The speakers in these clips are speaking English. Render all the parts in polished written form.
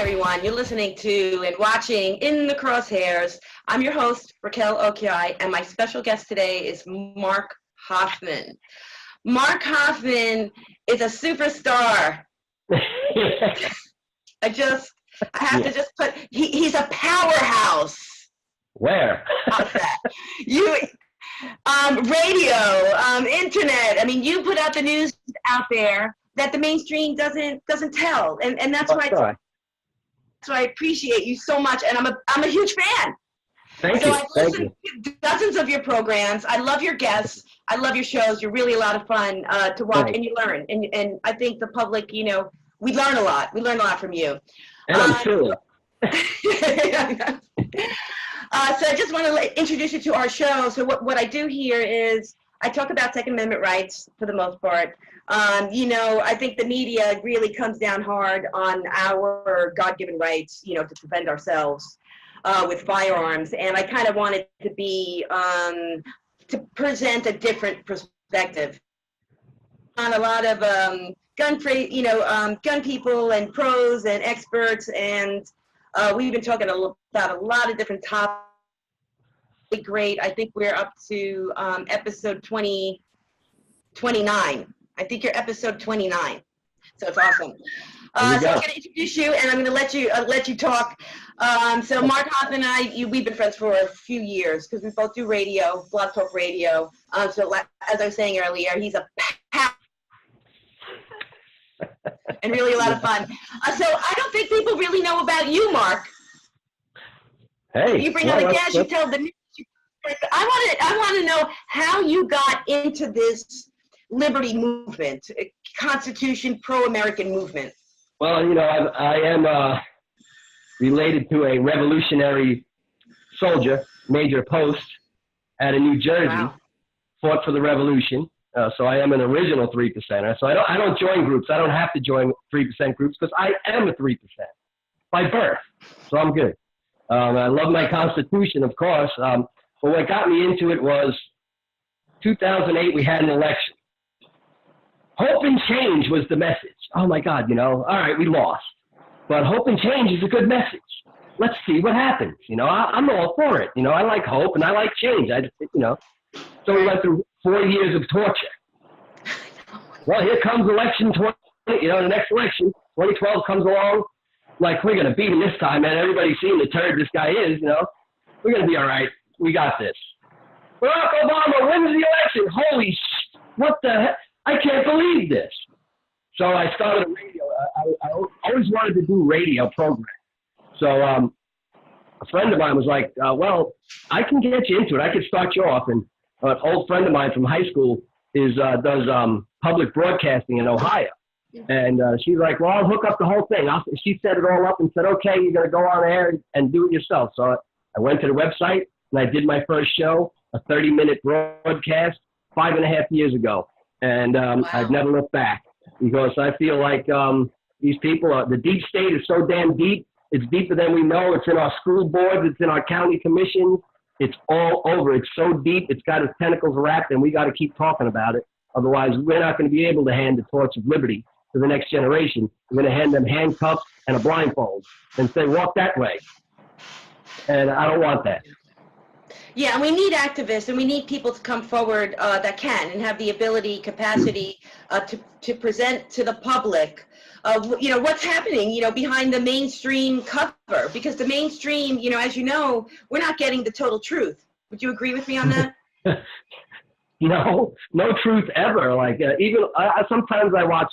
everyone. You're listening to and watching In the Crosshairs. I'm your host, Raquel Okyay, and my special guest today is Mark Hoffman. Mark Hoffman is a superstar. I have to just put, he's a powerhouse. Where? Radio, internet. I mean, you put out the news out there that the mainstream doesn't tell, and that's why. So I appreciate you so much, and I'm a huge fan. Thank you. I've listened to dozens of your programs. I love your guests. I love your shows. You're really a lot of fun to watch, and you learn. And I think the public, we learn a lot. We learn a lot from you. And I'm silly. So I just want to introduce you to our show. So what I do here is I talk about Second Amendment rights for the most part. I think the media really comes down hard on our God-given rights, to defend ourselves with firearms. And I kind of wanted to be, to present a different perspective on a lot of gun people and pros and experts. And we've been talking about a lot of different topics. Great. I think we're up to episode 29. I think you're episode 29, so it's awesome. So I'm going to introduce you, and I'm going to let you talk. So Mark Hoffman and I, we've been friends for a few years because we both do radio, Blog Talk Radio. So as I was saying earlier, he's a and really a lot of fun. So I don't think people really know about you, Mark. Hey, you bring on a guest, you tell the news. I want to know how you got into this liberty movement, Constitution, pro-American movement. Well, I am related to a revolutionary soldier, Major Post, out of New Jersey, fought for the revolution. So I am an original 3%er. So I don't join groups. I don't have to join 3% groups because I am a 3% by birth. So I'm good. I love my Constitution, of course. But what got me into it was 2008, we had an election. Hope and change was the message. Oh my God, all right, we lost. But hope and change is a good message. Let's see what happens. I'm all for it. I like hope and I like change. So we went through 4 years of torture. Well, here comes election 20, the next election, 2012 comes along. Like, we're going to beat him this time, man. Everybody's seeing the turd this guy is, We're going to be all right. We got this. Barack Obama wins the election. Holy what the heck? I can't believe this. So I started a radio. I always wanted to do radio program. So a friend of mine was like, well, I can get you into it. I could start you off. And an old friend of mine from high school does public broadcasting in Ohio. And she's like, well, I'll hook up the whole thing. She set it all up and said, okay, you're going to go on air and do it yourself. So I went to the website and I did my first show, a 30-minute broadcast 5.5 years ago. And I've never looked back because I feel like these people, the deep state is so damn deep. It's deeper than we know. It's in our school boards. It's in our county commissions. It's all over. It's so deep. It's got its tentacles wrapped, and we got to keep talking about it. Otherwise, we're not going to be able to hand the torch of liberty to the next generation. We're going to hand them handcuffs and a blindfold and say, walk that way. And I don't want that. Yeah, and we need activists, and we need people to come forward that can and have the ability, capacity to present to the public, what's happening, behind the mainstream cover. Because the mainstream, as you know, we're not getting the total truth. Would you agree with me on that? No truth ever. Like sometimes I watch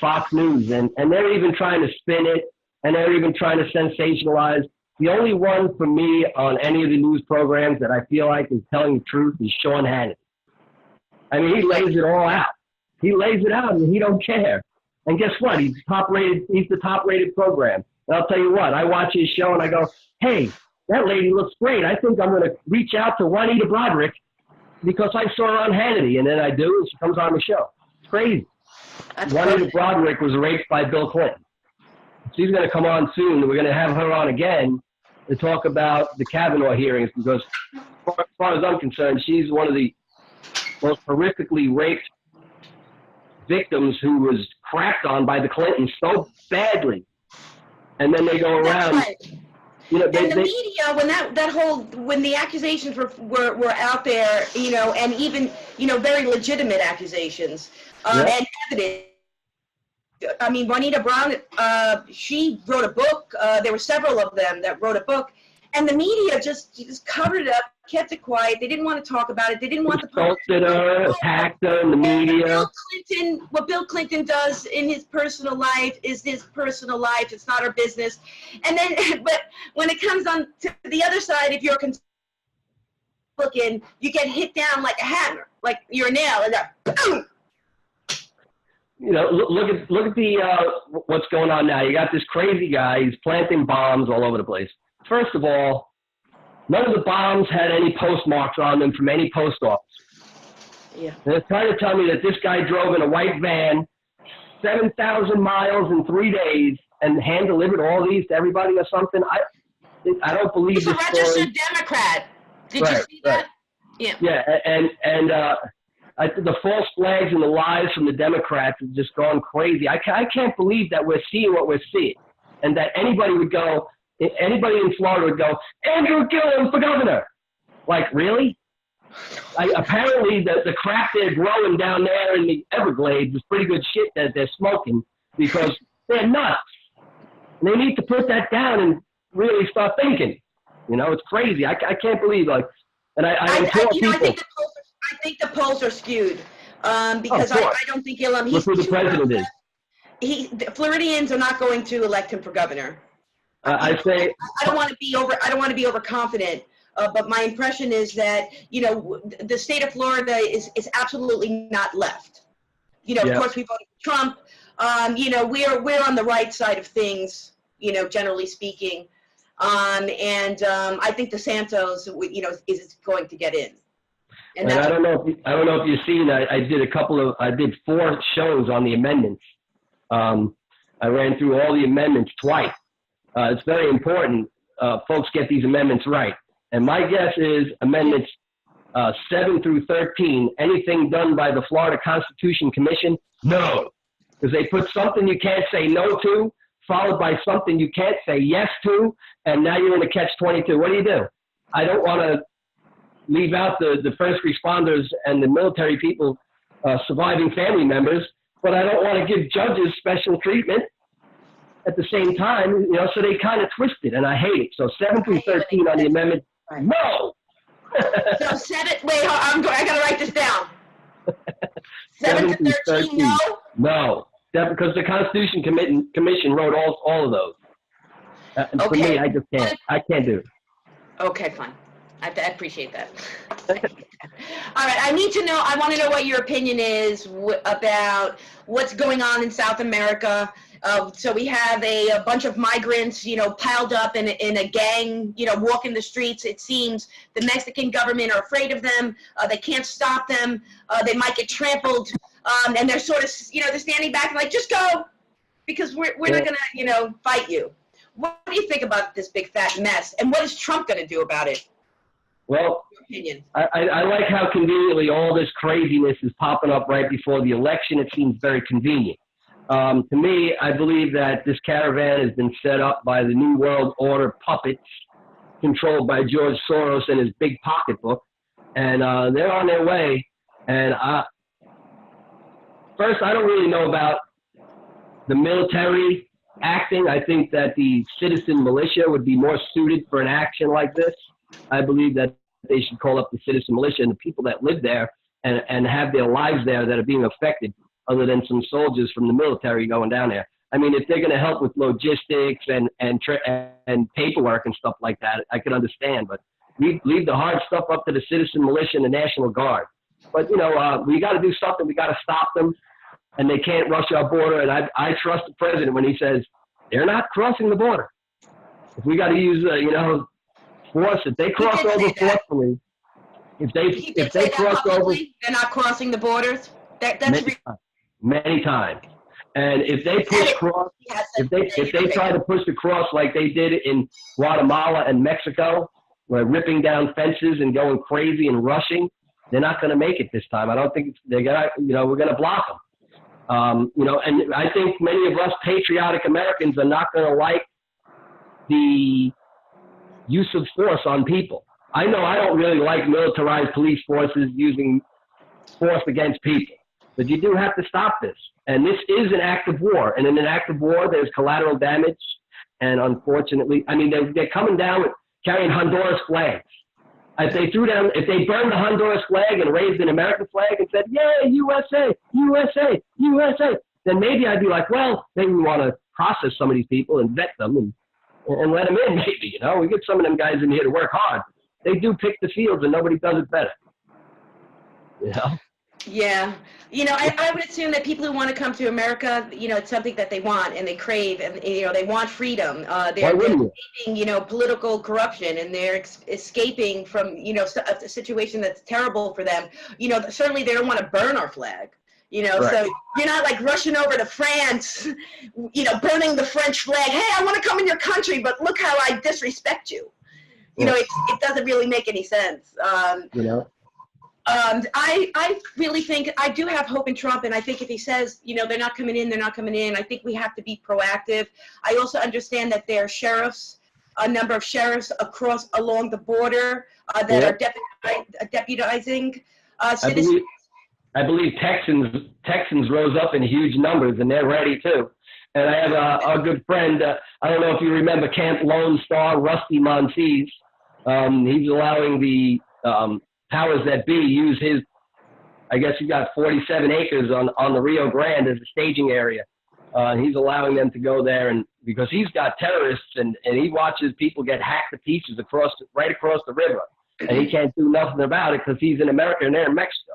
Fox News, and they're even trying to spin it, and they're even trying to sensationalize. The only one for me on any of the news programs that I feel like is telling the truth is Sean Hannity. I mean, he lays it all out. He lays it out, and he don't care. And guess what? He's the top-rated program. And I'll tell you what, I watch his show, and I go, hey, that lady looks great. I think I'm going to reach out to Juanita Broderick because I saw her on Hannity. And then I do, and she comes on the show. It's crazy. Juanita Broderick was raped by Bill Clinton. She's going to come on soon. We're going to have her on again to talk about the Kavanaugh hearings because, as far as I'm concerned, she's one of the most horrifically raped victims who was cracked on by the Clintons so badly and then they go around. That's right. You know, And the media, when the accusations were out there, you know, and even, you know, very legitimate accusations, and evidence. I mean, Juanita Brown, she wrote a book. There were several of them that wrote a book, and the media just covered it up, kept it quiet. They didn't want to talk about it. They didn't want the public. Insulted her, attacked her in the media. What Bill Clinton does in his personal life is his personal life. It's not our business. And then, but when it comes on to the other side, if you're a Republican, you get hit down like a hammer, like you're a nail, and boom. You know, look at the what's going on now. You got this crazy guy. He's planting bombs all over the place. First of all, none of the bombs had any postmarks on them from any post office. Yeah. And they're trying to tell me that this guy drove in a white van 7,000 miles in 3 days and hand delivered all these to everybody or something. I don't believe this story. He's a registered Democrat. Did you see that? Yeah. Yeah, and the false flags and the lies from the Democrats have just gone crazy. I can't believe that we're seeing what we're seeing, and that anybody in Florida would go, Andrew Gillum for governor. Like, really? Apparently, the crap they're growing down there in the Everglades is pretty good shit that they're smoking, because they're nuts. And they need to put that down and really start thinking. You know, it's crazy. I can't believe, like, and I implore people. I think the polls are skewed because I don't think he'll. Look who the president is. The Floridians are not going to elect him for governor. I don't want to be overconfident, but my impression is that, you know, the state of Florida is absolutely not left. You know, of course we voted for Trump. You know, we're on the right side of things, you know, generally speaking. And I think DeSantis, you know, is going to get in. And I don't know if you've seen. I did 4 shows on the amendments. I ran through all the amendments twice. It's very important folks get these amendments right. And my guess is amendments 7 through 13. Anything done by the Florida Constitution Commission, no, because they put something you can't say no to, followed by something you can't say yes to, and now you're in a catch-22. What do? I don't want to leave out the first responders and the military people, surviving family members, but I don't want to give judges special treatment at the same time, you know, so they kind of twist it, and I hate it. So 7 through 13 on the amendment, no. So 7, wait, I got to write this down. 7 to 13, no? No, because the Constitution Commission wrote all of those. For me, I can't do it. Okay, fine. I appreciate that. All right, I want to know what your opinion is about what's going on in South America. So we have a bunch of migrants, you know, piled up in a gang, you know, walking the streets. It seems the Mexican government are afraid of them. They can't stop them. They might get trampled. And they're sort of, you know, they're standing back and like, just go, because we're not going to, you know, fight you. What do you think about this big fat mess? And what is Trump going to do about it? Well, I like how conveniently all this craziness is popping up right before the election. It seems very convenient. To me, I believe that this caravan has been set up by the New World Order puppets controlled by George Soros and his big pocketbook. And they're on their way. And first, I don't really know about the military acting. I think that the citizen militia would be more suited for an action like this. I believe that they should call up the citizen militia and the people that live there and have their lives there that are being affected, other than some soldiers from the military going down there. I mean, if they're going to help with logistics and paperwork and stuff like that, I could understand. But leave the hard stuff up to the citizen militia and the National Guard. But, you know, we got to do something. We got to stop them, and they can't rush our border. And I trust the president when he says they're not crossing the border. If we got to use, you know, force, if they cross over forcefully, if they cross over, they're not crossing the borders. That's many times. And if they push across, if they try to push across like they did in Guatemala and Mexico, where ripping down fences and going crazy and rushing, they're not going to make it this time. I don't think they're gonna. You know, we're going to block them. You know, and I think many of us patriotic Americans are not going to like the use of force on people. I know I don't really like militarized police forces using force against people, but you do have to stop this. And this is an act of war. And in an act of war, there's collateral damage. And unfortunately, I mean, they're coming down with carrying Honduras flags. If they burned the Honduras flag and raised an American flag and said, "Yay, USA, USA, USA," then maybe I'd be like, well, maybe we want to process some of these people and vet them and let them in, maybe, you know. We get some of them guys in here to work hard. They do pick the fields and nobody does it better, you know? Yeah. You know, I would assume that people who want to come to America, you know, it's something that they want and they crave, and, you know, they want freedom. They're escaping, you know, political corruption, and they're escaping from, you know, a situation that's terrible for them. You know, certainly they don't want to burn our flag. You know, right. So you're not like rushing over to France, you know, burning the French flag. Hey, I want to come in your country, but look how I disrespect you. You know, it doesn't really make any sense. You know? I really think, I do have hope in Trump, and I think if he says, you know, they're not coming in, I think we have to be proactive. I also understand that there are sheriffs, a number of sheriffs along the border that are deputizing citizens. I believe Texans rose up in huge numbers, and they're ready too. And I have a good friend, I don't know if you remember Camp Lone Star, Rusty Monteith. He's allowing the powers that be use his, I guess he's got 47 acres on the Rio Grande as a staging area. He's allowing them to go there, and because he's got terrorists, and he watches people get hacked to pieces right across the river, and he can't do nothing about it because he's in America and they're in Mexico.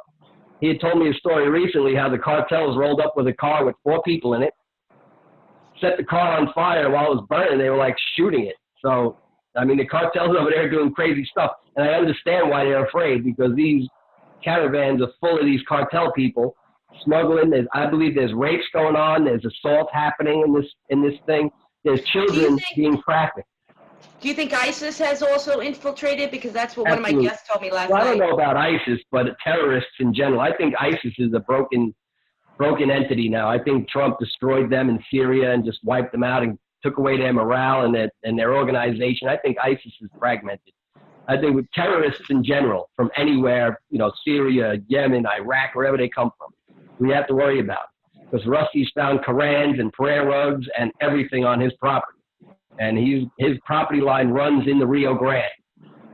He had told me a story recently how the cartels rolled up with a car with 4 people in it, set the car on fire while it was burning. They were like shooting it. So, I mean, the cartels over there are doing crazy stuff. And I understand why they're afraid, because these caravans are full of these cartel people smuggling. I believe there's rapes going on. There's assault happening in this thing. There's children being trafficked. Do you think ISIS has also infiltrated? Because that's what one of my guests told me last night. I don't know about ISIS, but terrorists in general. I think ISIS is a broken entity now. I think Trump destroyed them in Syria and just wiped them out and took away their morale and their organization. I think ISIS is fragmented. I think with terrorists in general, from anywhere, you know, Syria, Yemen, Iraq, wherever they come from, we have to worry about it. Because Rusty's found Korans and prayer rugs and everything on his property. And his property line runs in the Rio Grande.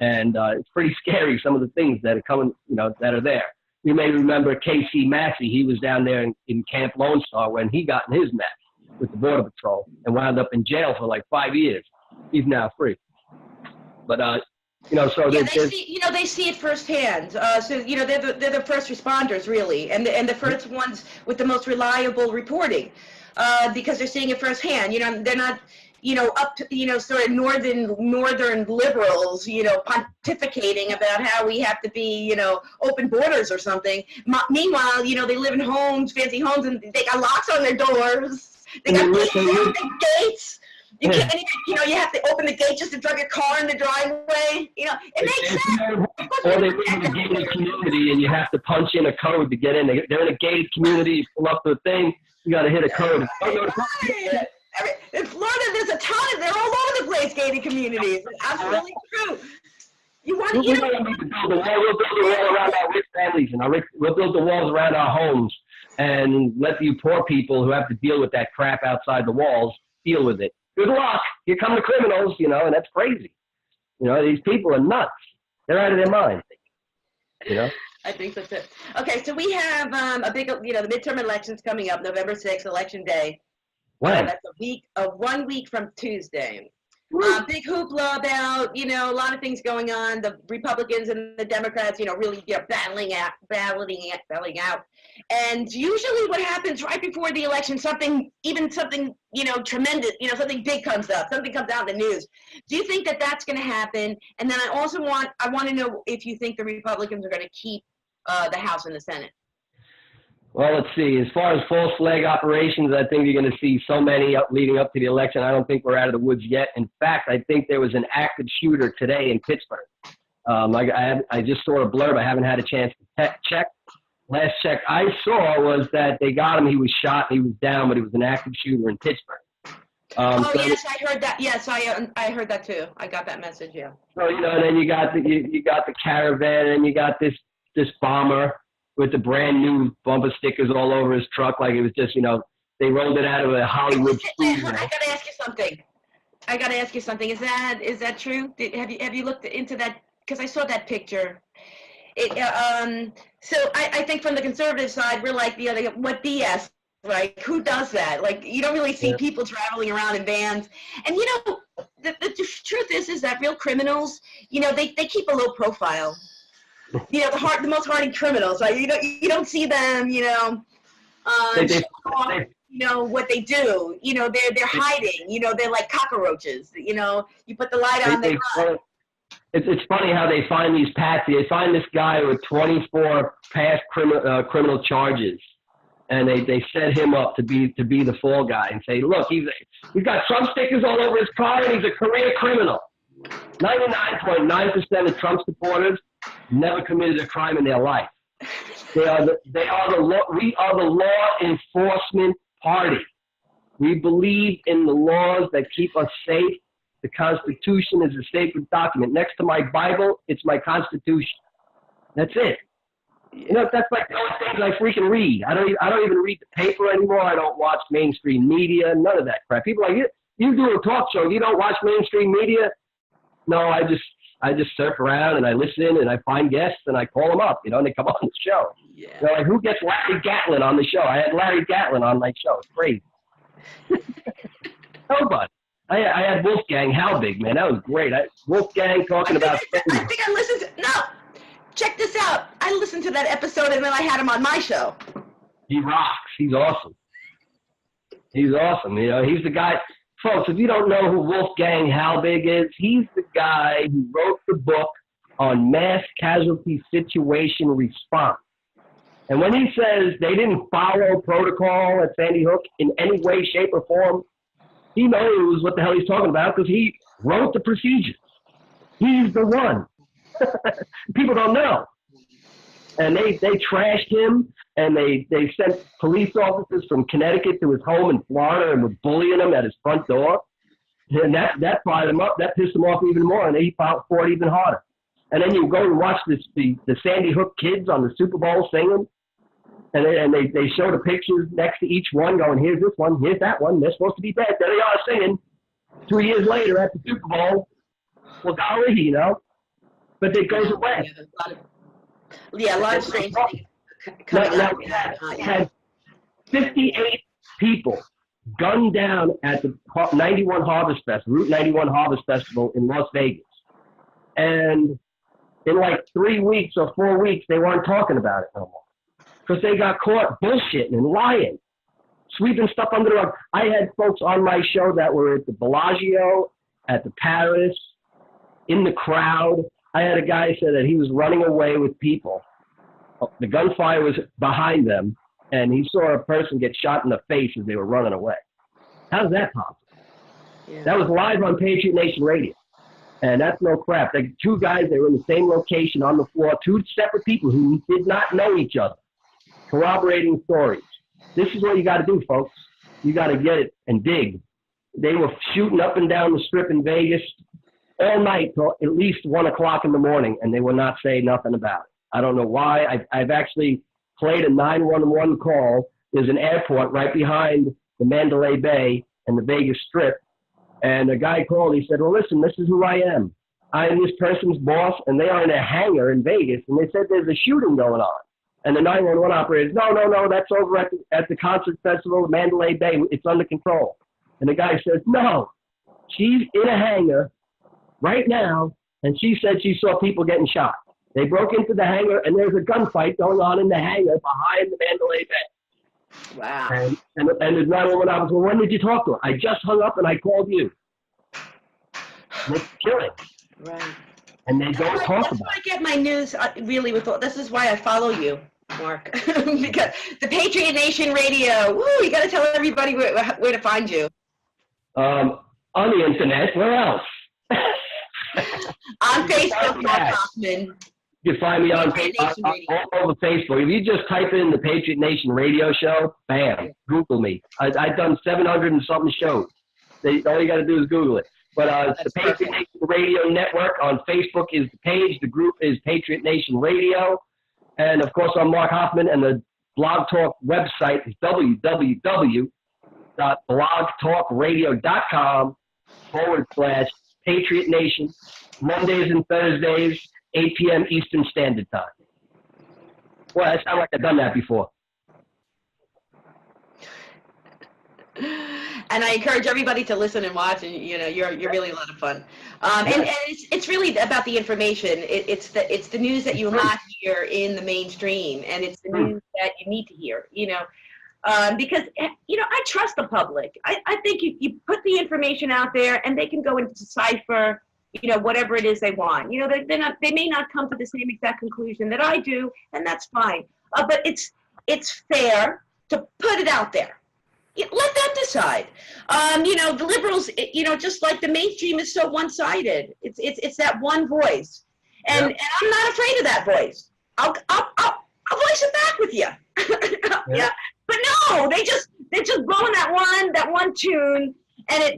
And it's pretty scary, some of the things that are coming, you know, that are there. You may remember K.C. Massey. He was down there in Camp Lone Star when he got in his mess with the Border Patrol and wound up in jail for like 5 years. He's now free. But, you know, so yeah, they see it firsthand. So, you know, they're the first responders, really, and the first ones with the most reliable reporting, because they're seeing it firsthand. You know, they're not, you know, up to, you know, sort of northern liberals, you know, pontificating about how we have to be, you know, open borders or something. Meanwhile, you know, they live in homes, fancy homes, and they got locks on their doors. They got gates. You can't even, you know, you have to open the gate just to drive your car in the driveway. You know, it makes sense. Or they live in a gated community and you have to punch in a code to get in. They're in a gated community. You pull up to the thing, you got to hit a code. In Florida, there's a ton of, they're all over the place, gated communities. It's absolutely true. We'll build a wall around our rich families, and we'll build the walls around our homes and let you poor people who have to deal with that crap outside the walls deal with it. Good luck. Here come the criminals, you know, and that's crazy. You know, these people are nuts. They're out of their minds, you know. I think that's it. Okay, so we have a big, you know, the midterm elections coming up, November 6th, Election Day. When? That's 1 week from Tuesday. Big hoopla about, you know, a lot of things going on. The Republicans and the Democrats, you know, really, you know, battling out. And usually what happens right before the election, something, you know, tremendous, you know, something big comes up, something comes out in the news. Do you think that that's going to happen? And then I want to know if you think the Republicans are going to keep the House and the Senate. Well, let's see. As far as false flag operations, I think you're going to see so many leading up to the election. I don't think we're out of the woods yet. In fact, I think there was an active shooter today in Pittsburgh. I just saw a blurb. I haven't had a chance to check. Last check I saw was that they got him. He was shot. He was down, but he was an active shooter in Pittsburgh. Yes, I heard that. Yes, I heard that too. I got that message. Yeah. So and then you got the caravan, and you got this bomber with the brand new bumper stickers all over his truck, like it was just they rolled it out of a Hollywood studio. I gotta ask you something. Is that true? Have you looked into that? Because I saw that picture. So I think from the conservative side, we're like what BS. Right? Who does that? Like, you don't really see people traveling around in vans. And, the truth is that real criminals, they keep a low profile. The most hardened criminals, right? You don't see them, what they do. They're hiding. They're like cockroaches. You put the light on, they run. It's funny how they find these patsies. They find this guy with 24 past criminal charges. And they set him up to be the fall guy and say, look, he's got Trump stickers all over his car and he's a career criminal. 99.9% of Trump supporters never committed a crime in their life. We are the law enforcement party. We believe in the laws that keep us safe. The Constitution is a sacred document. Next to my Bible, it's my Constitution. That's it. That's like the only things I freaking read. I don't even read the paper anymore. I don't watch mainstream media. None of that crap. People are like, you do a talk show. You don't watch mainstream media? No, I just surf around and I listen and I find guests and I call them up, and they come on the show. Yeah. They're like, who gets Larry Gatlin on the show? I had Larry Gatlin on my show. It's crazy. Nobody. I had Wolfgang Halbig, man. That was great. Wolfgang talking about. I think I listened to. No. Check this out. I listened to that episode and then I had him on my show. He rocks. He's awesome. He's awesome. He's the guy. Folks, if you don't know who Wolfgang Halbig is, he's the guy who wrote the book on mass casualty situation response. And when he says they didn't follow protocol at Sandy Hook in any way, shape, or form, he knows what the hell he's talking about because he wrote the procedures. He's the one. People don't know. And they trashed him, and they sent police officers from Connecticut to his home in Florida and were bullying him at his front door. And that fired him up. That pissed him off even more, and he fought for it even harder. And then you go and watch the Sandy Hook kids on the Super Bowl singing, and they show the pictures next to each one going, here's this one, here's that one, they're supposed to be dead. There they are singing 2 years later at the Super Bowl. Well, golly, but it goes away. A lot of strange things coming out. We had 58 people gunned down at the 91 Harvest Festival, Route 91 Harvest Festival in Las Vegas. And in like 3 weeks or 4 weeks, they weren't talking about it no more. Because they got caught bullshitting and lying, sweeping stuff under the rug. I had folks on my show that were at the Bellagio, at the Paris, in the crowd. I had a guy say that he was running away with people. The gunfire was behind them, and he saw a person get shot in the face as they were running away. How's that possible? Yeah. That was live on Patriot Nation Radio. And that's no crap. Like 2 guys, they were in the same location on the floor, 2 separate people who did not know each other, corroborating stories. This is what you got to do, folks. You got to get it and dig. They were shooting up and down the strip in Vegas all night till at least 1 o'clock in the morning, and they will not say nothing about it. I don't know why. I've actually played a 911 call. There's an airport right behind the Mandalay Bay and the Vegas Strip. And a guy called. He said, well, listen, this is who I am. I am this person's boss, and they are in a hangar in Vegas, and they said there's a shooting going on. And the 911 operator says, no, that's over at the concert festival, Mandalay Bay. It's under control. And the guy says, no, she's in a hangar right now, and she said she saw people getting shot. They broke into the hangar, and there's a gunfight going on in the hangar behind the Mandalay Bay. Wow. And the 911 officer, well, when did you talk to her? I just hung up, and I called you. It's killing. Right. And they don't talk about it. That's why I get my news, really, this is why I follow you, Mark. Because the Patriot Nation Radio, you got to tell everybody where to find you. On the internet, where else? On Facebook, Mark Hoffman. You can find me on all over Facebook. If you just type in the Patriot Nation Radio Show, bam, Google me. I've done 700 and something shows. All you got to do is Google it. But it's the That's Patriot Nation Radio Network. On Facebook is the page. The group is Patriot Nation Radio. And, of course, I'm Mark Hoffman, and the Blog Talk website is www.blogtalkradio.com/Patriot Nation, Mondays and Thursdays, 8 p.m. Eastern Standard Time. Well, I sound like I've done that before. And I encourage everybody to listen and watch, and you're really a lot of fun. And it's really about the information. It's the news that you'll not hear in the mainstream, and it's the news that you need to hear. Because I trust the public. I think you put the information out there, and they can go and decipher whatever it is they want. They may not come to the same exact conclusion that I do, and that's fine. But it's fair to put it out there. Let them decide. The liberals, just like the mainstream is so one-sided. It's that one voice, and I'm not afraid of that voice. I'll voice it back with you. Yeah. But no, they're just blowing that one tune, and it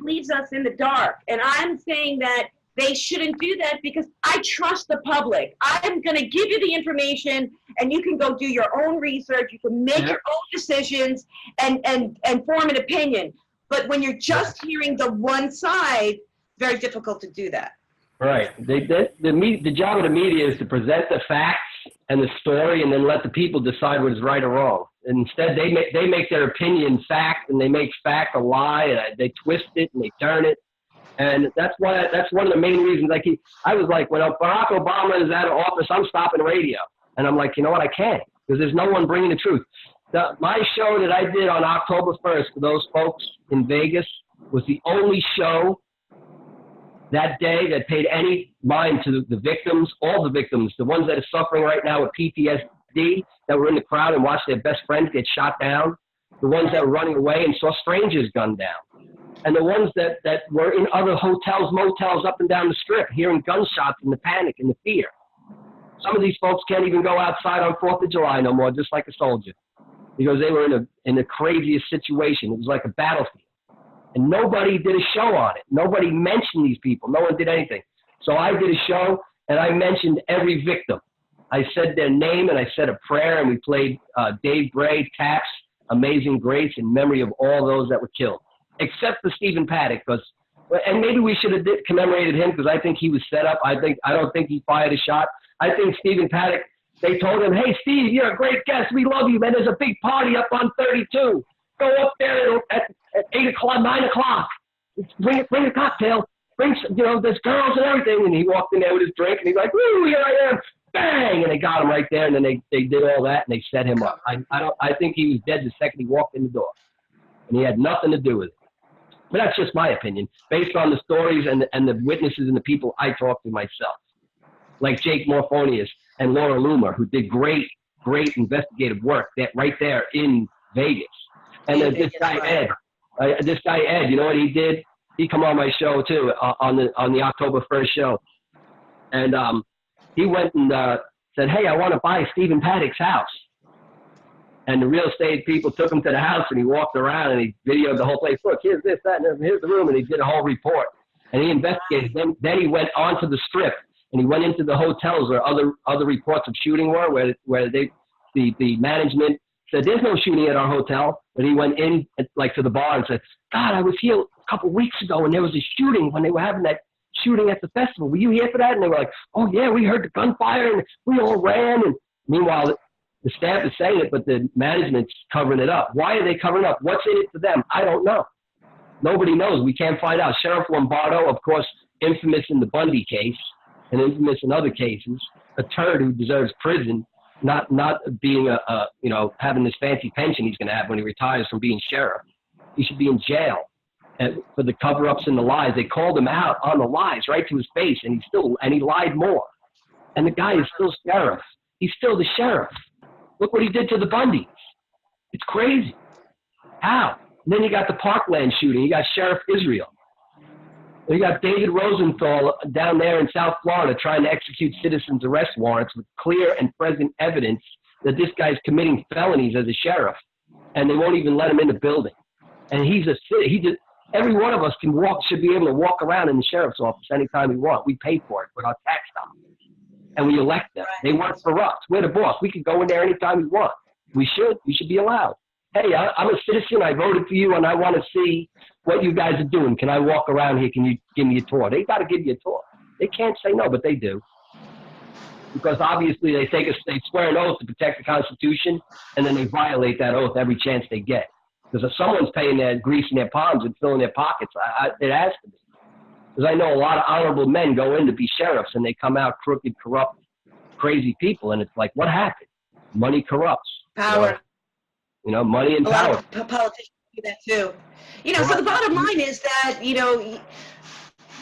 leaves us in the dark. And I'm saying that they shouldn't do that because I trust the public. I'm going to give you the information, and you can go do your own research. You can make your own decisions and form an opinion. But when you're just hearing the one side, very difficult to do that. Right. The job of the media is to present the facts and the story, and then let the people decide what is right or wrong. Instead, they make their opinion fact, and they make fact a lie, and they twist it and they turn it. And that's one of the main reasons. I was like, when Barack Obama is out of office, I'm stopping radio. And I'm like, you know what? I can't, because there's no one bringing the truth. My show that I did on October 1st for those folks in Vegas was the only show that day that paid any mind to the victims, all the victims, the ones that are suffering right now with PTSD, that were in the crowd and watched their best friends get shot down, the ones that were running away and saw strangers gunned down, and the ones that were in other hotels, motels up and down the strip, hearing gunshots and the panic and the fear. Some of these folks can't even go outside on 4th of July no more, just like a soldier, because they were in the craziest situation. It was like a battlefield. And nobody did a show on it. Nobody mentioned these people. No one did anything. So I did a show, and I mentioned every victim. I said their name, and I said a prayer, and we played Dave Bray, Taps, Amazing Grace, in memory of all those that were killed, except for Stephen Paddock, and maybe we should have commemorated him, because I think he was set up. I don't think he fired a shot. I think Stephen Paddock, they told him, hey, Steve, you're a great guest. We love you, man. There's a big party up on 32. Go up there at 8 o'clock, 9 o'clock. Bring a cocktail. There's girls and everything. And he walked in there with his drink, and he's like, woo, here I am. Bang! And they got him right there, and then they did all that, and they set him up. I think he was dead the second he walked in the door. And he had nothing to do with it. But that's just my opinion, based on the stories and the witnesses and the people I talked to myself, like Jake Morphonius and Laura Loomer, who did great investigative work right there in Vegas. And then this guy Ed, you know what he did? He come on my show too, on the October 1st show, and he went and said, hey, I want to buy Stephen Paddock's house. And the real estate people took him to the house, and he walked around and he videoed the whole place. Look, here's this, that, and here's the room, and he did a whole report. And he investigated. Then he went onto the strip, and he went into the hotels where other reports of shooting were, where the management said there's no shooting at our hotel. But he went in to the bar and said, God, I was here a couple of weeks ago, and there was a shooting when they were having that shooting at the festival. Were you here for that? And they were like, oh yeah, we heard the gunfire, and we all ran. And meanwhile, the staff is saying it, but the management's covering it up. Why are they covering up? What's in it for them? I don't know. Nobody knows. We can't find out. Sheriff Lombardo, of course, infamous in the Bundy case and infamous in other cases, a turd who deserves prison, not being having this fancy pension he's going to have when he retires from being sheriff. He should be in jail for the cover-ups and the lies. They called him out on the lies right to his face, and he lied more. And the guy is still sheriff. He's still the sheriff. Look what he did to the Bundys. It's crazy. How? And then you got the Parkland shooting. You got Sheriff Israel. You got David Rosenthal down there in South Florida trying to execute citizens' arrest warrants with clear and present evidence that this guy's committing felonies as a sheriff, and they won't even let him in the building. And Every one of us should be able to walk around in the sheriff's office anytime we want. We pay for it with our tax dollars. And we elect them. They work for us. We're the boss. We can go in there anytime we want. We should be allowed. Hey, I'm a citizen. I voted for you, and I want to see what you guys are doing. Can I walk around here? Can you give me a tour? They got to give you a tour. They can't say no, but they do. Because obviously they swear an oath to protect the Constitution, and then they violate that oath every chance they get. Because if someone's paying their greasing their palms and filling their pockets, it has to be. Because I know a lot of honorable men go in to be sheriffs, and they come out crooked, corrupt, crazy people, and it's like, what happened? Money corrupts. Power. You know, money and power. A lot of politicians do that too. You know, so the bottom line is that, you know,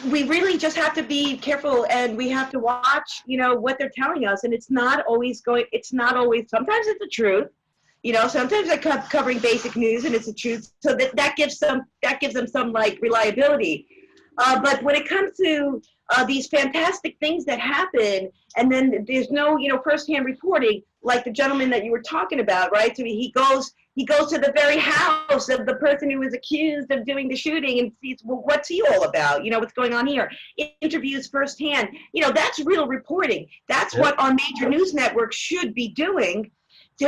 we really just have to be careful, and we have to watch, you know, what they're telling us. And it's not always, sometimes it's the truth. You know, sometimes they're covering basic news and it's the truth. So that gives them some like reliability. But when it comes to these fantastic things that happen, and then there's no, you know, firsthand reporting, like the gentleman that you were talking about, right? So he goes to the very house of the person who was accused of doing the shooting and sees, well, what's he all about? You know, what's going on here? Interviews firsthand. You know, that's real reporting. That's what our major news networks should be doing,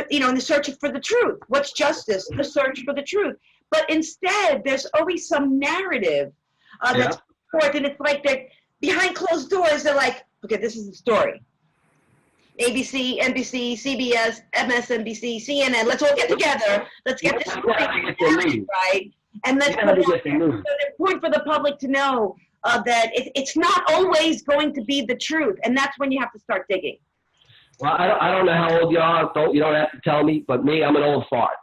you know, in the search for the truth. What's justice? The search for the truth. But instead, there's always some narrative that's forth, and it's like they're behind closed doors. They're like, okay, this is the story. ABC, NBC, CBS, MSNBC, CNN. Let's all get together. Let's get this right, and let's put it out there. So it's important for the public to know that it's not always going to be the truth, and that's when you have to start digging. Well, I don't know how old you are. You don't have to tell me. But me, I'm an old fart.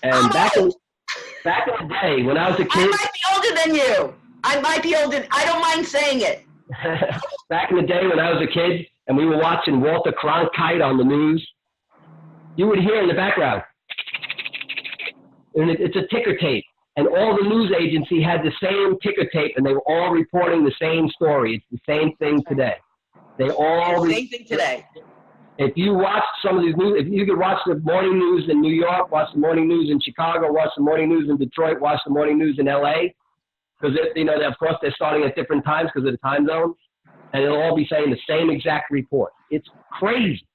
And back in the day, when I was a kid, I might be older than you. I might be older. I don't mind saying it. Back in the day when I was a kid and we were watching Walter Cronkite on the news, you would hear in the background, and it's a ticker tape, and all the news agency had the same ticker tape, and they were all reporting the same story. It's the same thing today. They all same thing today. If you watch some of these news, if you could watch the morning news in New York, watch the morning news in Chicago, watch the morning news in Detroit, watch the morning news in LA, because you know, of course, they're starting at different times because of the time zones, and it'll all be saying the same exact report. It's crazy.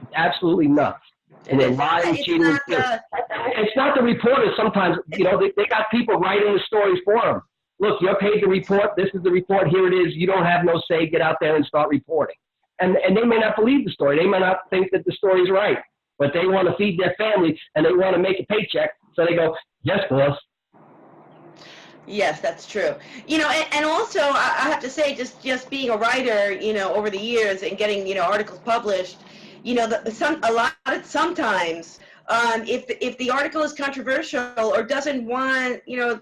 It's absolutely nuts. And they're lying, cheating. It's not the reporters sometimes. You know, they got people writing the stories for them. Look, you're paid to report. This is the report. Here it is. You don't have no say. Get out there and start reporting. And they may not believe the story. They may not think that the story is right, but they want to feed their family and they want to make a paycheck. So they go, yes, boss. Yes, that's true. You know, and also I have to say, just being a writer, you know, over the years and getting, you know, articles published, you know, sometimes if the article is controversial or doesn't want, you know,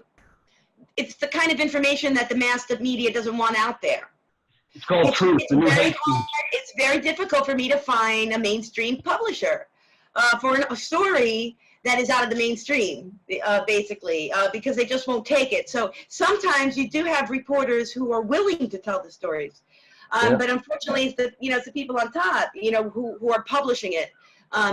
it's the kind of information that the mass media doesn't want out there. It's called truth. It's very difficult for me to find a mainstream publisher for a story that is out of the mainstream, basically, because they just won't take it. So sometimes you do have reporters who are willing to tell the stories, but unfortunately, it's the people on top, you know, who are publishing it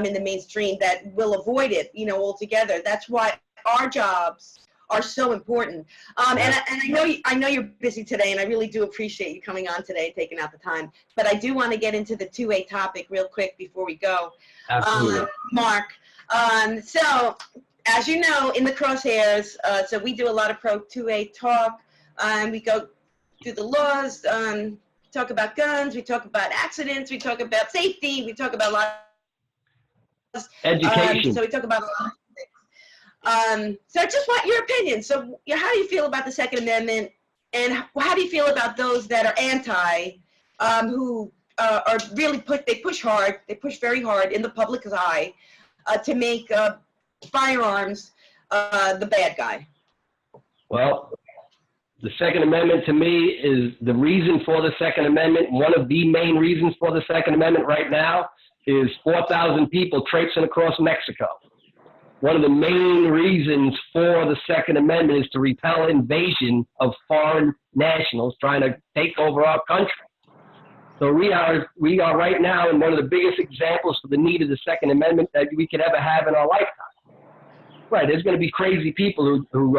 in the mainstream that will avoid it, you know, altogether. That's why our jobs are so important. And I know you're busy today, and I really do appreciate you coming on today and taking out the time. But I do want to get into the 2A topic real quick before we go. Absolutely. Mark, so as you know, In the Crosshairs, so we do a lot of Pro 2A talk. We go through the laws, talk about guns, we talk about accidents, we talk about safety, we talk about a lot of education. So we talk about a lot of things. So I just want your opinion. So how do you feel about the Second Amendment, and how do you feel about those that are anti, who are really they push very hard in the public's eye to make firearms the bad guy? Well, the Second Amendment to me is the reason for the Second Amendment. One of the main reasons for the Second Amendment right now is 4,000 people traipsing across Mexico. One of the main reasons for the Second Amendment is to repel invasion of foreign nationals trying to take over our country. So we are right now in one of the biggest examples for the need of the Second Amendment that we could ever have in our lifetime. Right, there's going to be crazy people who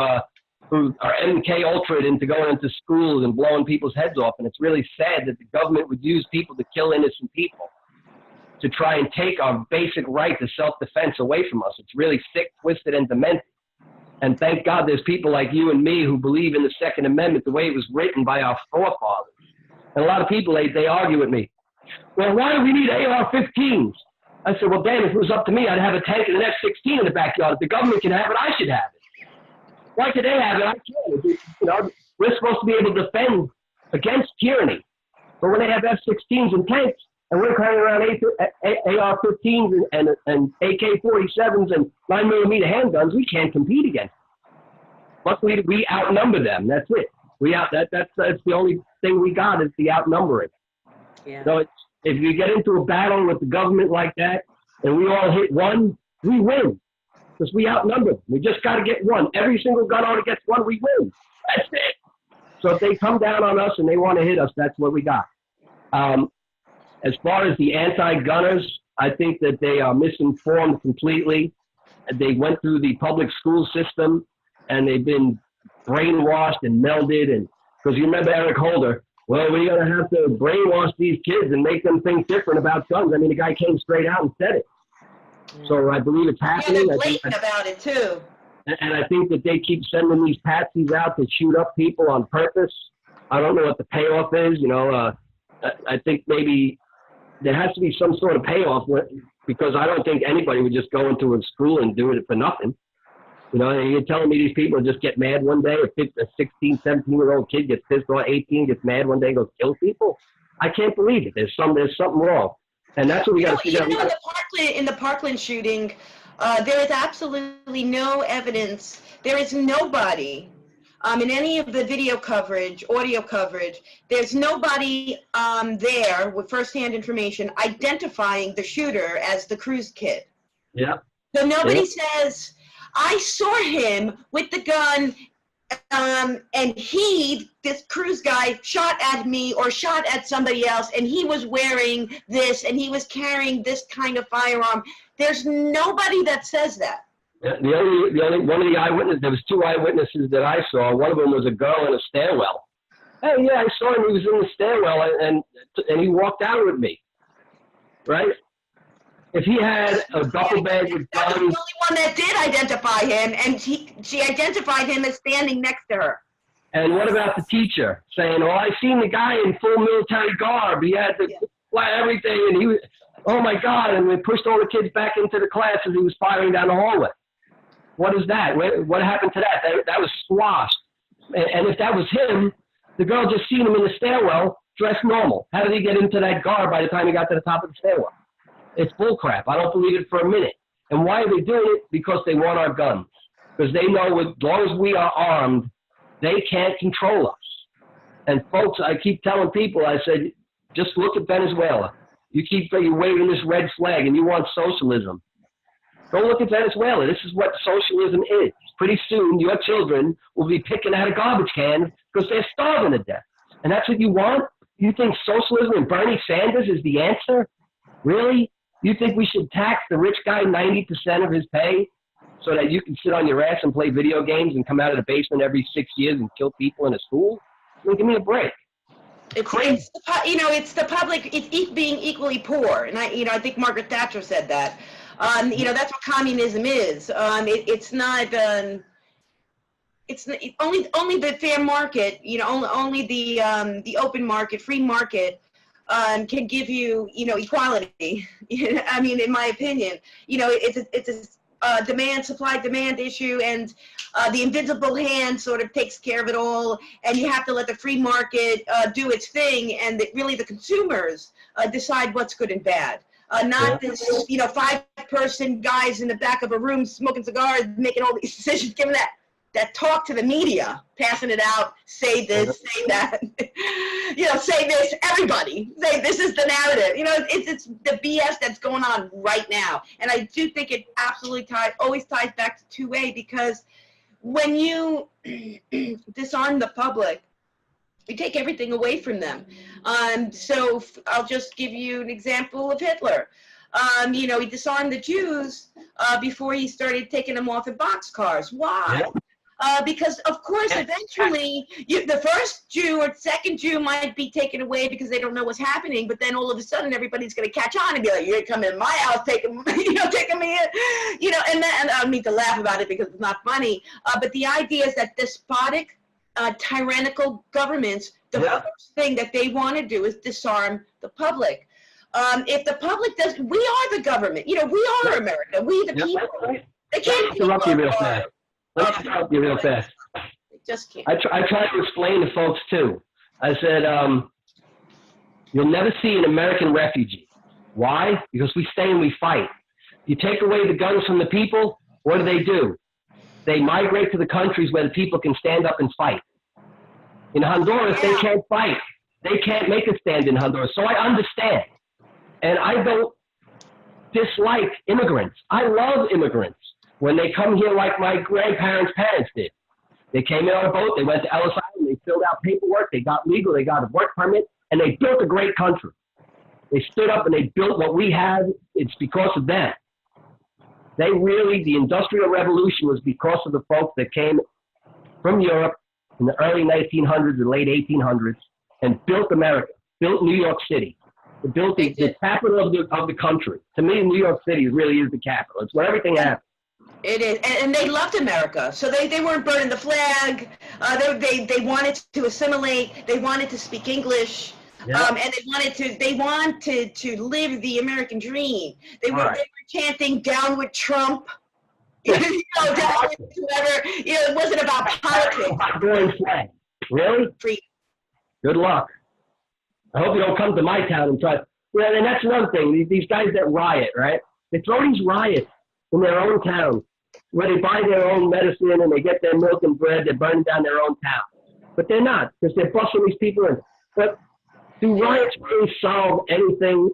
who are MK Ultra into going into schools and blowing people's heads off. And it's really sad that the government would use people to kill innocent people to try and take our basic right to self-defense away from us. It's really sick, twisted, and demented. And thank God there's people like you and me who believe in the Second Amendment the way it was written by our forefathers. And a lot of people, they argue with me. Well, why do we need AR-15s? I said, well, damn, if it was up to me, I'd have a tank and an F-16 in the backyard. If the government can have it, I should have it. Why could they have it? I can't. You know, we're supposed to be able to defend against tyranny. But when they have F-16s and tanks, and we're carrying around AR-15s and AK-47s and 9mm handguns, we can't compete against them. Luckily, we outnumber them. That's it. That's the only thing we got is the outnumbering. Yeah. So if you get into a battle with the government like that, and we all hit one, we win. Because we outnumber them. We just got to get one. Every single gun owner gets one, we win. That's it. So if they come down on us and they want to hit us, that's what we got. As far as the anti-gunners, I think that they are misinformed completely. They went through the public school system, and they've been brainwashed and melded. And because you remember Eric Holder, well, we're going to have to brainwash these kids and make them think different about guns. I mean, the guy came straight out and said it. So I believe it's happening. Yeah, they're blatant about it, too. And I think that they keep sending these patsies out to shoot up people on purpose. I don't know what the payoff is. You know, I think maybe there has to be some sort of payoff because I don't think anybody would just go into a school and do it for nothing. You know, and you're telling me these people just get mad one day, a 16, 17-year-old kid gets pissed off, 18, gets mad one day and goes kill people? I can't believe it. There's something wrong. And that's what we got to figure out. In the Parkland shooting, there is absolutely no evidence. There is nobody in any of the video coverage, audio coverage, there's nobody there with firsthand information identifying the shooter as the Cruz kid. Yeah. So nobody says, I saw him with the gun and this Cruz guy shot at me or shot at somebody else and he was wearing this and he was carrying this kind of firearm. There's nobody that says that. Yeah, the only one of the eyewitnesses, there was two eyewitnesses that I saw. One of them was a girl in a stairwell. Hey, yeah, I saw him. He was in the stairwell and he walked out with me, right? If he had a duffel bag with guns. That was the only one that did identify him, and she identified him as standing next to her. And what about the teacher saying, oh, I seen the guy in full military garb. He had the everything, and he was, oh, my God. And we pushed all the kids back into the class as he was firing down the hallway. What is that? What happened to that? That was squashed. And if that was him, the girl just seen him in the stairwell dressed normal. How did he get into that garb by the time he got to the top of the stairwell? It's bullcrap. I don't believe it for a minute. And why are they doing it? Because they want our guns. Because they know as long as we are armed, they can't control us. And folks, I keep telling people, I said, just look at Venezuela. You're waving this red flag and you want socialism. Go look at Venezuela. This is what socialism is. Pretty soon, your children will be picking out of garbage cans because they're starving to death. And that's what you want? You think socialism and Bernie Sanders is the answer? Really? You think we should tax the rich guy 90% of his pay so that you can sit on your ass and play video games and come out of the basement every 6 years and kill people in a school? I mean, give me a break. It's the public. It's being equally poor, and I think Margaret Thatcher said that. That's what communism is. It's not. It's only the fair market. Only the open market, free market. Can give you, equality. I mean, in my opinion, it's a supply-demand issue, and the invisible hand sort of takes care of it all, and you have to let the free market do its thing, and really the consumers decide what's good and bad. Not this, 5-person guys in the back of a room smoking cigars, making all these decisions, giving that talk to the media, passing it out, say this, say that, say this, everybody, say this is the narrative. It's the BS that's going on right now. And I do think it absolutely always ties back to 2A, because when you disarm the public, you take everything away from them. So I'll just give you an example of Hitler. He disarmed the Jews before he started taking them off in boxcars. Why? Because of course, eventually, the first Jew or second Jew might be taken away because they don't know what's happening. But then all of a sudden, everybody's going to catch on and be like, "You're coming in my house, taking me in." And then I don't mean to laugh about it because it's not funny. But the idea is that despotic, tyrannical governments, the first thing that they want to do is disarm the public. If the public does, we are the government. We are America. We the people. They can't interrupt you real fast. Let's interrupt you real fast. Just can't. I try to explain to folks too. I said, you'll never see an American refugee. Why? Because we stay and we fight. You take away the guns from the people, what do? They migrate to the countries where the people can stand up and fight. In Honduras, they can't fight. They can't make a stand in Honduras. So I understand. And I don't dislike immigrants. I love immigrants. When they come here like my grandparents' parents did. They came in on a boat, they went to Ellis Island, they filled out paperwork, they got legal, they got a work permit, and they built a great country. They stood up and they built what we have. It's because of them. The Industrial Revolution was because of the folks that came from Europe in the early 1900s and late 1800s and built America, built New York City. They built the capital of the country. To me, New York City really is the capital. It's where everything happens. It is, and they loved America, so they weren't burning the flag. They wanted to assimilate. They wanted to speak English, and they wanted to live the American dream. They were chanting "Down with Trump," down with whoever. It wasn't about politics. Flag. Really? Good luck. I hope you don't come to my town and try. And that's another thing. These guys that riot, right? They throw these riots in their own town, where they buy their own medicine and they get their milk and bread. They're burning down their own town. But they're not, because they're busting these people in. But do riots really solve anything?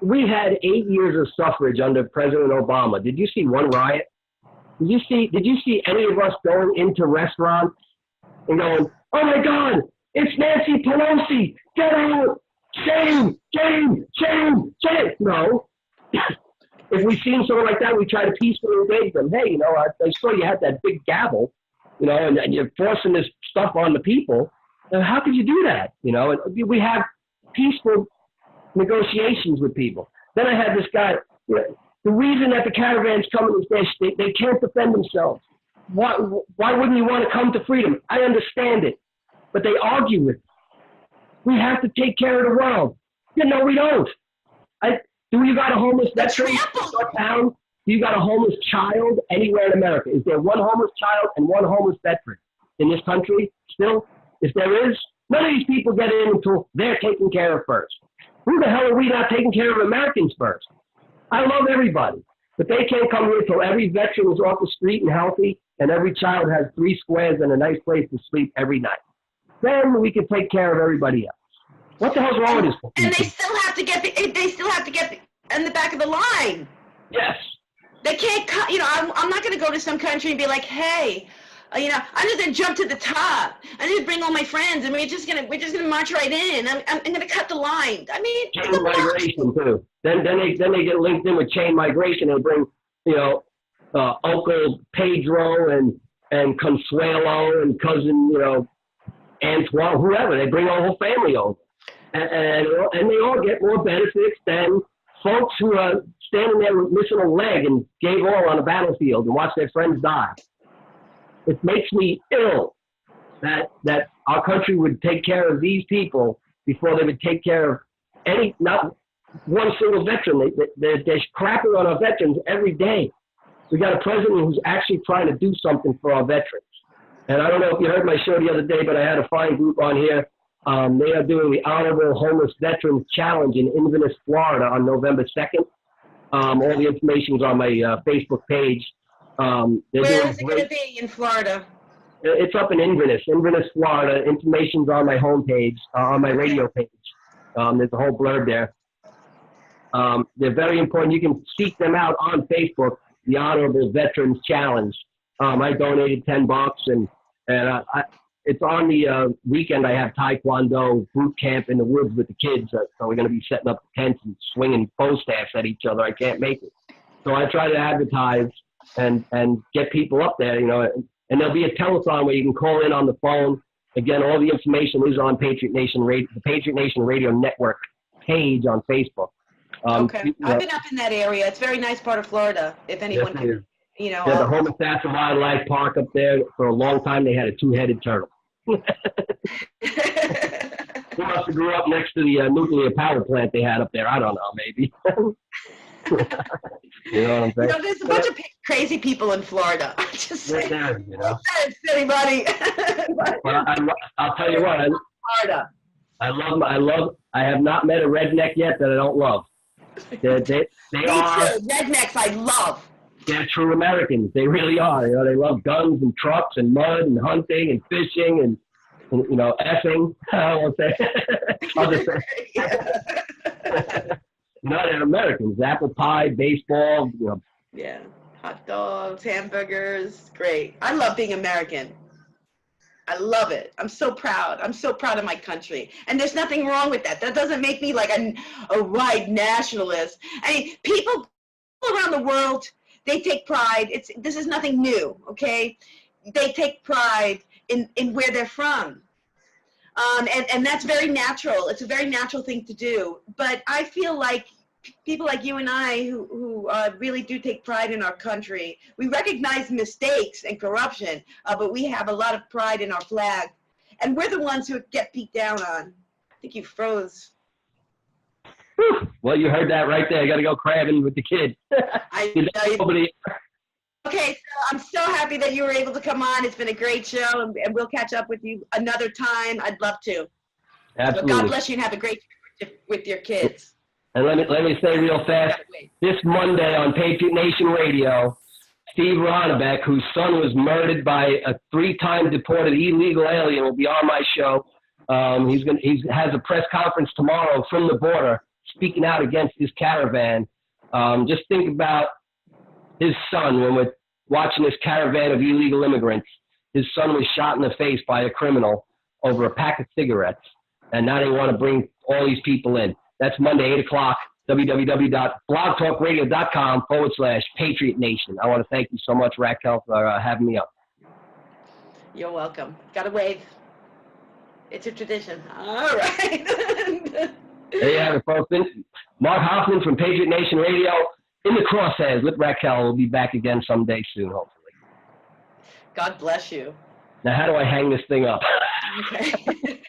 We had 8 years of suffrage under President Obama. Did you see one riot? Did you see any of us going into restaurants and going, "Oh my God, it's Nancy Pelosi, get out, shame, shame, shame, shame"? No. If we seen someone like that, we try to peacefully engage them. Hey, I saw you had that big gavel, and you're forcing this stuff on the people. How could you do that? And we have peaceful negotiations with people. Then I had this guy. The reason that the caravans come in is they can't defend themselves. Why wouldn't you want to come to freedom? I understand it, but they argue with me. We have to take care of the world. No, we don't. Do you got a homeless veteran in your town? Do you got a homeless child anywhere in America? Is there one homeless child and one homeless veteran in this country still? If there is, none of these people get in until they're taken care of first. Who the hell are we not taking care of Americans first? I love everybody, but they can't come here until every veteran is off the street and healthy and every child has 3 squares and a nice place to sleep every night. Then we can take care of everybody else. What the hell's wrong with this? And they still have to get in the back of the line. Yes. They can't cut. I'm not going to go to some country and be like, "Hey, I'm just going to jump to the top. I need to bring all my friends, and we're just going to march right in. I'm going to cut the line." I mean, chain migration too. Then they get linked in with chain migration. They bring Uncle Pedro and Consuelo and cousin Antoine, whoever. They bring our whole family over. And they all get more benefits than folks who are standing there missing a leg and gave all on a battlefield and watch their friends die. It makes me ill that our country would take care of these people before they would take care of not one single veteran. They're crapping on our veterans every day. We got a president who's actually trying to do something for our veterans. And I don't know if you heard my show the other day, but I had a fine group on here. They are doing the Honorable Homeless Veterans Challenge in Inverness, Florida on November 2nd. All the information is on my Facebook page. Where is it going to be in Florida? It's up in Inverness, Florida. Information's on my homepage, on my radio page. There's a whole blurb there. They're very important. You can seek them out on Facebook, the Honorable Veterans Challenge. I donated $10 and it's on the weekend. I have Taekwondo boot camp in the woods with the kids. So we're going to be setting up tents and swinging bow staffs at each other. I can't make it. So I try to advertise and get people up there, And there'll be a telethon where you can call in on the phone. Again, all the information is on Patriot Nation Radio, the Patriot Nation Radio Network page on Facebook. Okay. I've been up in that area. It's a very nice part of Florida, if anyone can, you know. Yeah, the Homosassa Wildlife Park up there, for a long time, they had a two-headed turtle. He must have grew up next to the nuclear power plant they had up there. I don't know, maybe. You know what I'm saying? You know, there's a bunch of crazy people in Florida. I'm just saying. There, you know. Anybody. Well, I'll tell you what. Florida. I have not met a redneck yet that I don't love. They are. Rednecks I love. They're true Americans. They really are. You know, they love guns and trucks and mud and hunting and fishing and you know, effing. I won't say. I'll just say. No, they're Americans. Apple pie, baseball, you know. Yeah, hot dogs, hamburgers, great. I love being American. I love it. I'm so proud. I'm so proud of my country. And there's nothing wrong with that. That doesn't make me like a white nationalist. I mean, people around the world, they take pride. This is nothing new, okay? They take pride in where they're from. And that's very natural. It's a very natural thing to do. But I feel like people like you and I who really do take pride in our country, we recognize mistakes and corruption, but we have a lot of pride in our flag. And we're the ones who get beat down on. I think you froze. Well, you heard that right there. I got to go crabbing with the kid. I know. Okay, so I'm so happy that you were able to come on. It's been a great show, and we'll catch up with you another time. I'd love to. Absolutely. So God bless you and have a great trip with your kids. And let me say real fast, this Monday on Patriot Nation Radio, Steve Ronnebeck, whose son was murdered by a 3-time deported illegal alien, will be on my show. He has a press conference tomorrow from the border, speaking out against this caravan. Just think about his son when we're watching this caravan of illegal immigrants. His son was shot in the face by a criminal over a pack of cigarettes, and now they want to bring all these people in. That's Monday, 8 o'clock, www.blogtalkradio.com/Patriot Nation. I want to thank you so much, Raquel, for having me up. You're welcome. Got to wave. It's a tradition. All right. There you have it, folks. Mark Hoffman from Patriot Nation Radio. In the Crosshairs with Raquel. We'll be back again someday soon, hopefully. God bless you. Now, how do I hang this thing up? Okay.